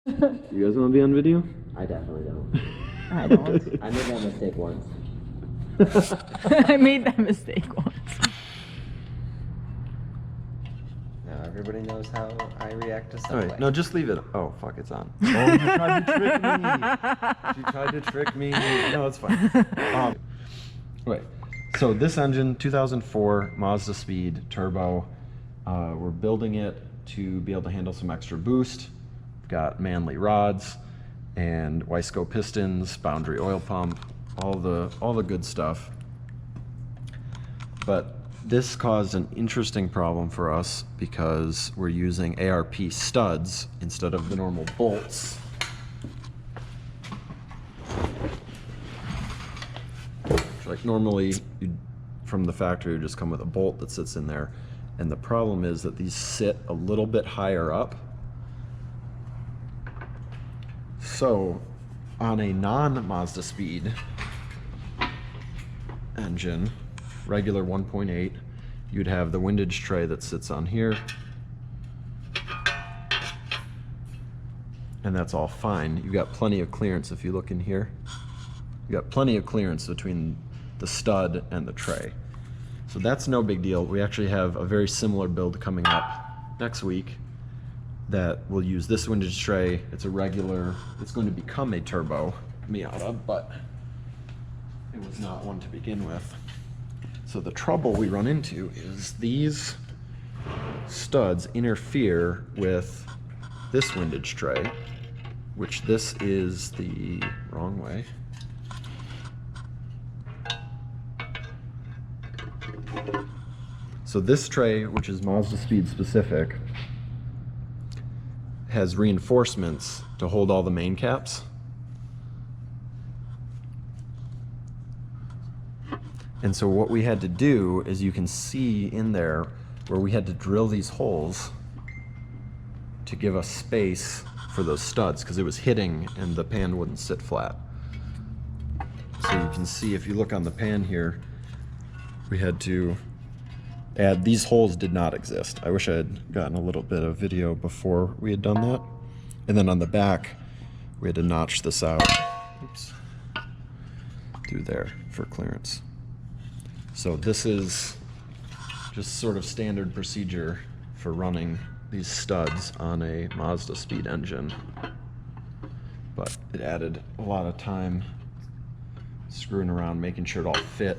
You guys want to be on video? I definitely don't. I don't. I made that mistake once. I made that mistake once. Now everybody knows how I react to Subway. Alright, no, just leave it. Oh, fuck, it's on. Oh, you tried to trick me. She tried to trick me. No, it's fine. Wait, so this engine, 2004 Mazdaspeed turbo. We're building it to be able to handle some extra boost. We've got Manley rods and Wiseco pistons, boundary oil pump, all the good stuff. But this caused an interesting problem for us because we're using ARP studs instead of the normal bolts. Like normally, from the factory, you just come with a bolt that sits in there. And the problem is that these sit a little bit higher up. So on a non-Mazdaspeed engine, regular 1.8, you'd have the windage tray that sits on here. And that's all fine. You've got plenty of clearance if you look in here. You've got plenty of clearance between the stud and the tray. So that's no big deal. We actually have a very similar build coming up next week that will use this windage tray. It's a regular, it's going to become a turbo Miata, but it was not one to begin with. So the trouble we run into is these studs interfere with this windage tray, which this is the wrong way. So this tray, which is Mazdaspeed specific, has reinforcements to hold all the main caps. And so what we had to do is, you can see in there where we had to drill these holes to give us space for those studs, because it was hitting and the pan wouldn't sit flat. So you can see, if you look on the pan here, we had to add, these holes did not exist. I wish I had gotten a little bit of video before we had done that. And then on the back, we had to notch this out, oops, through there for clearance. So this is just sort of standard procedure for running these studs on a Mazdaspeed engine. But it added a lot of time screwing around, making sure it all fit.